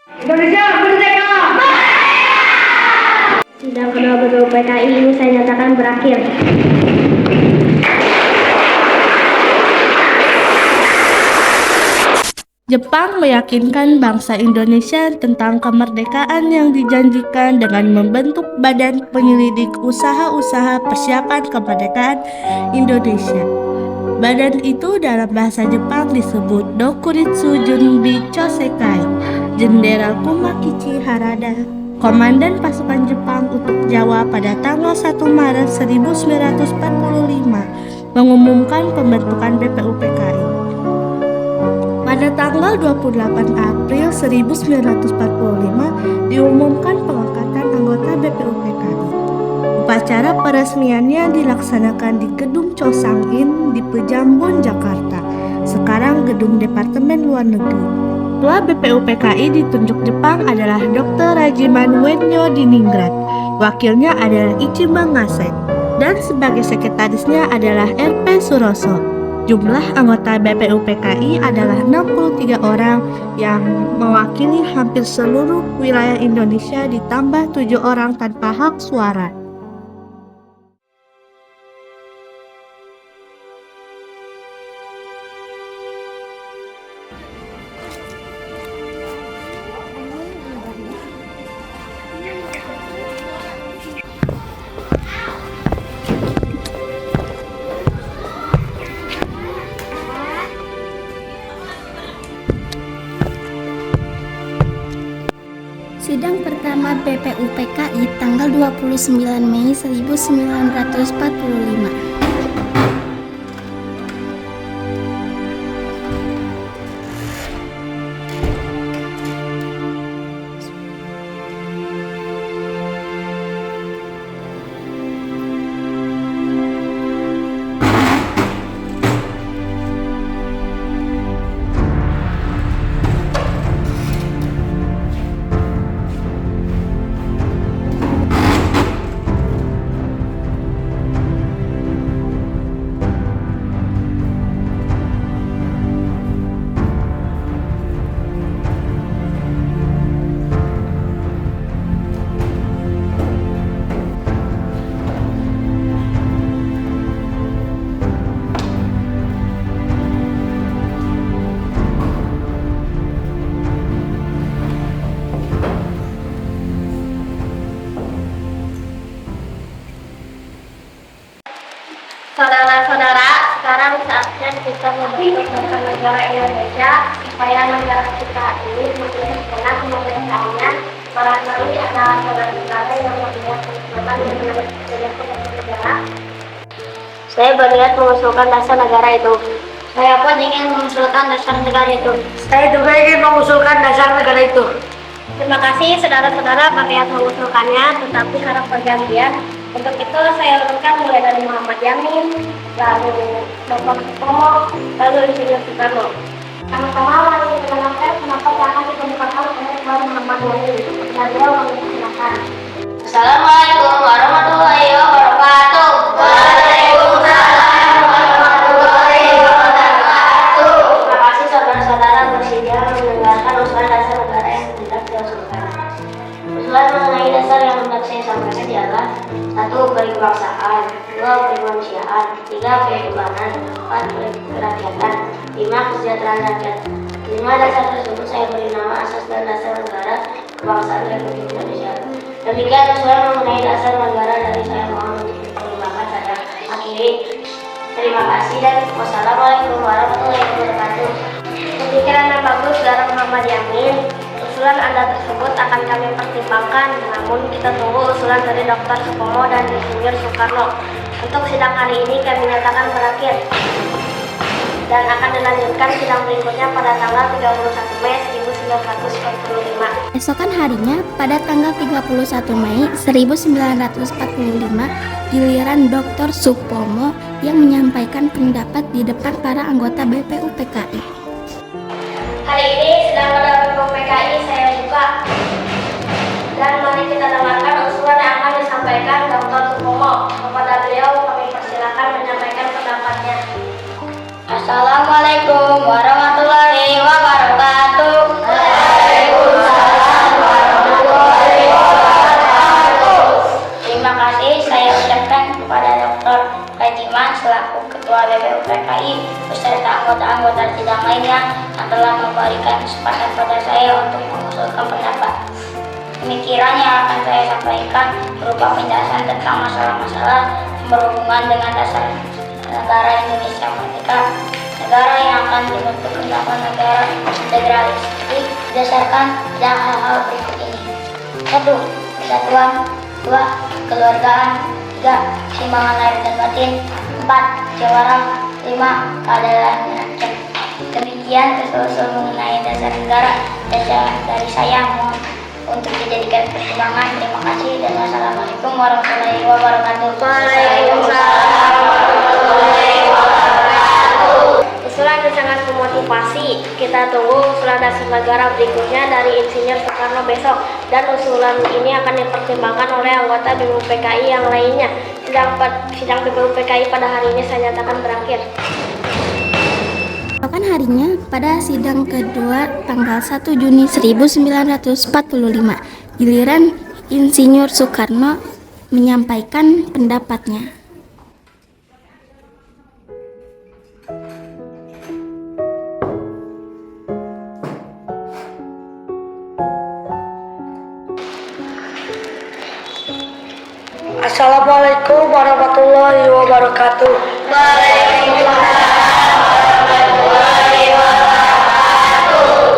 Indonesia merdeka! Sidang kedua BPU PKI ini saya nyatakan berakhir. Jepang meyakinkan bangsa Indonesia tentang kemerdekaan yang dijanjikan dengan membentuk Badan Penyelidik Usaha-usaha Persiapan Kemerdekaan Indonesia. Badan itu dalam bahasa Jepang disebut Dokuritsu Junbi Chosekai. Jenderal Kumakichi Harada, Komandan Pasukan Jepang untuk Jawa pada tanggal 1 Maret 1945, mengumumkan pembentukan BPU PKI. Pada tanggal 28 April 1945 diumumkan pengangkatan anggota BPU PKI. Upacara peresmiannya dilaksanakan di Gedung Chosangin di Pejambon, Jakarta, sekarang Gedung Departemen Luar Negeri. Ketua BPU PKI ditunjuk Jepang adalah Dr. Rajiman Uenyo Diningrat, wakilnya adalah Ichiban Ngase, dan sebagai sekretarisnya adalah RP Suroso. Jumlah anggota BPU PKI adalah 63 orang yang mewakili hampir seluruh wilayah Indonesia ditambah 7 orang tanpa hak suara. Sidang pertama BPU PKI tanggal 29 Mei 1945. Saudara-saudara, sekarang saatnya kita membentuk bangsa negara Indonesia supaya negara kita ini menjadi segenap kemerdekaannya. Barangkali ada saudara-saudara yang melihat keselamatan dan menjadi negara. Saya berniat mengusulkan dasar negara itu. Saya pun ingin mengusulkan dasar negara itu. Saya juga ingin mengusulkan dasar negara itu. Terima kasih saudara-saudara berniat mengusulkannya, tetapi harap pergantian. Untuk itu saya urutkan mulai dari Muhammad Yamin, lalu Dr. Supomo, lalu Insinyur Soekarno. Sama-sama mari kita dengarkan pendapat yang akan dikemukakan oleh Muhammad Yamin. Beliau mengusulkan. Assalamualaikum warahmatullahi wabarakatuh. Waalaikumsalam warahmatullahi wabarakatuh. Terima kasih saudara-saudara bersedia mendengarkan usulan dasar negara yang hendak diusulkan. Usulan mengenai dasar yang hendak saya sampaikan adalah 1. Kebangsaan, 2. Kemanusiaan, 3. Kehidupanan, 4. kerakyatan, 5. Kesejahteraan rakyat. 5 dasar tersebut saya beri nama asas dan dasar negara kebangsaan Republik Indonesia. Demikian usulan mengenai dasar negara dari saya, mohon dipertimbangkan. Saya akhiri. Terima kasih dan wassalamualaikum warahmatullahi wabarakatuh. Pemikiran yang bagus dari Muhammad Yamin. Usulan Anda tersebut akan kami pertimbangkan, namun kita tunggu usulan dari Dr. Supomo dan Insinyur Soekarno. Untuk sidang hari ini kami nyatakan berakhir dan akan dilanjutkan sidang berikutnya pada tanggal 31 Mei 1945. Esokan harinya, pada tanggal 31 Mei 1945, giliran Dr. Supomo yang menyampaikan pendapat di depan para anggota BPU PKI. Hari ini sedang pada BPU PKI saya buka, dan mari kita dengarkan usulan yang akan disampaikan Dr. Supomo. Kepada beliau kami persilakan menyampaikan pendapatnya. Assalamualaikum warahmatullahi wabarakatuh. Waalaikumsalam kesempatan pada saya untuk mengusulkan pendapat. Pemikiran yang akan saya sampaikan berupa penjelasan tentang masalah-masalah yang berhubungan dengan dasar negara Indonesia Merdeka, negara yang akan dibentuk menjadi negara federalistik berdasarkan dan hal-hal berikut ini. 1. Persatuan. 2. Kekeluargaan. 3. Keseimbangan lahir dan batin. 4. Musyawarah. 5. Keadilan rakyat. Demikian usul mengenai dasar negara dari saya, mohon untuk dijadikan pertimbangan. Terima kasih dan wassalamualaikum warahmatullahi wabarakatuh. Waalaikumsalam warahmatullahi wabarakatuh. Usulan yang sangat memotivasi. Kita tunggu usulan dasar negara berikutnya dari Insinyur Soekarno besok, dan usulan ini akan dipertimbangkan oleh anggota BPUPKI yang lainnya. Sidang BPUPKI pada hari ini saya nyatakan berakhir. Keesokan harinya, pada sidang kedua tanggal 1 Juni 1945, giliran Insinyur Soekarno menyampaikan pendapatnya. Assalamualaikum warahmatullahi wabarakatuh.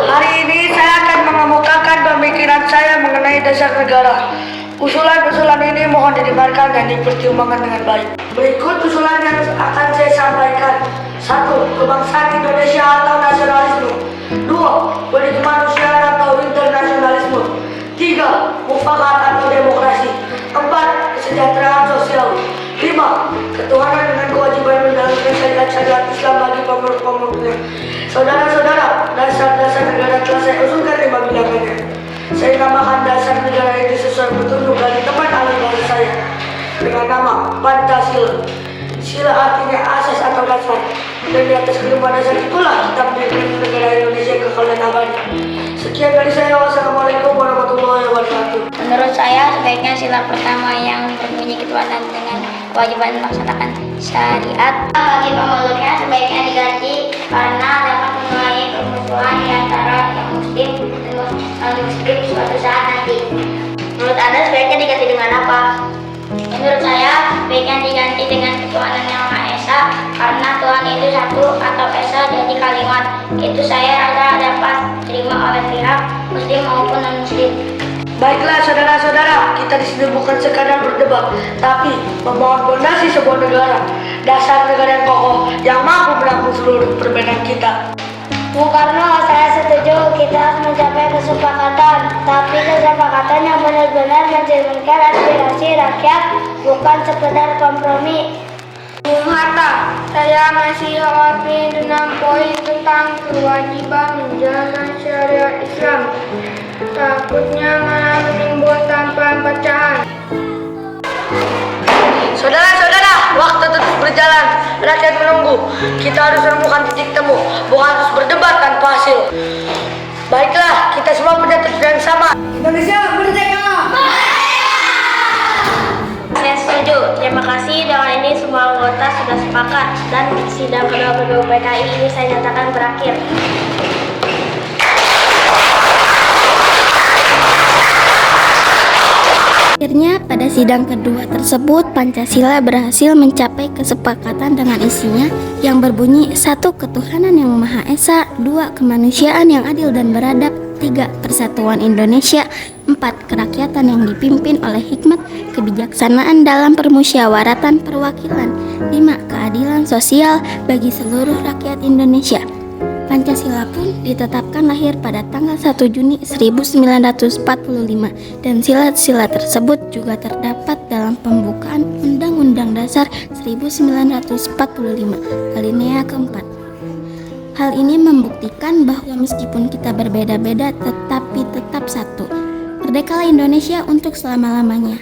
Hari ini saya akan mengemukakan pemikiran saya mengenai dasar negara. Usulan-usulan ini mohon didengarkan dan dipertimbangkan dengan baik. Berikut usulan yang akan saya sampaikan. 1. Kebangsaan Indonesia atau nasionalisme. 2. Politik kemanusiaan atau internasionalisme. 3. Mufakat atau demokrasi. 4. Kesejahteraan sosial. 5. Ketuhanan dengan kewajiban menjalankan syariat Islam bagi pemeluk-pemeluknya. Saudara-saudara, dasar-dasar negara telah saya usulkan 5 bilangannya. Saya namakan dasar negara ini sesuai petunjuk dari teman ahli bahasa saya dengan nama Pancasila. Sila artinya asas atau dasar, dan di atas kelima dasar itulah kita mendirikan negara Indonesia kekal dan abadi. Sekian dari saya. Wassalamualaikum warahmatullahi wabarakatuh. Menurut saya, sebaiknya sila pertama yang berbunyi ketuhanan dengan kewajiban melaksanakan syariat bagi pemeluknya sebaiknya diganti karena dapat mengurangi permusuhan di antara yang muslim dan non-muslim suatu saat nanti. Menurut Anda sebaiknya diganti dengan apa? Menurut saya, sebaiknya diganti dengan ketuhanan yang Maha Esa karena Tuhan itu satu atau Esa jadi kalimat. Itu saya rasa dapat diterima oleh pihak muslim maupun non-muslim. Baiklah saudara-saudara, kita di sini bukan sekadar berdebat, tapi membangun fondasi sebuah negara, dasar negara yang kokoh, yang mampu menampung seluruh perbedaan kita. Bung Karno, saya setuju kita harus mencapai kesepakatan, tapi kesepakatan yang benar-benar mencerminkan aspirasi rakyat, bukan sekedar kompromi. Bung Hatta, saya masih khawatir dengan poin tentang kewajiban menjalankan syariat Islam. Takutnya malah menimbulkan perpecahan. Saudara-saudara, waktu terus berjalan, rakyat menunggu. Kita harus menemukan titik temu, bukan terus berdebat tanpa hasil. Baiklah, kita semua punya tujuan yang sama. Indonesia merdeka! Saya setuju. Terima kasih. Dengan ini semua anggota sudah sepakat dan sidang kedua BPUPKI ini saya nyatakan berakhir. Akhirnya, pada sidang kedua tersebut, Pancasila berhasil mencapai kesepakatan dengan isinya yang berbunyi 1. Ketuhanan yang Maha Esa. 2. Kemanusiaan yang adil dan beradab. 3. Persatuan Indonesia. 4. Kerakyatan yang dipimpin oleh hikmat kebijaksanaan dalam permusyawaratan perwakilan. 5. Keadilan sosial bagi seluruh rakyat Indonesia. Pancasila pun ditetapkan lahir pada tanggal 1 Juni 1945 dan sila-sila tersebut juga terdapat dalam pembukaan Undang-Undang Dasar 1945 alinea keempat. Hal ini membuktikan bahwa meskipun kita berbeda-beda tetapi tetap satu. Merdekalah Indonesia untuk selama-lamanya.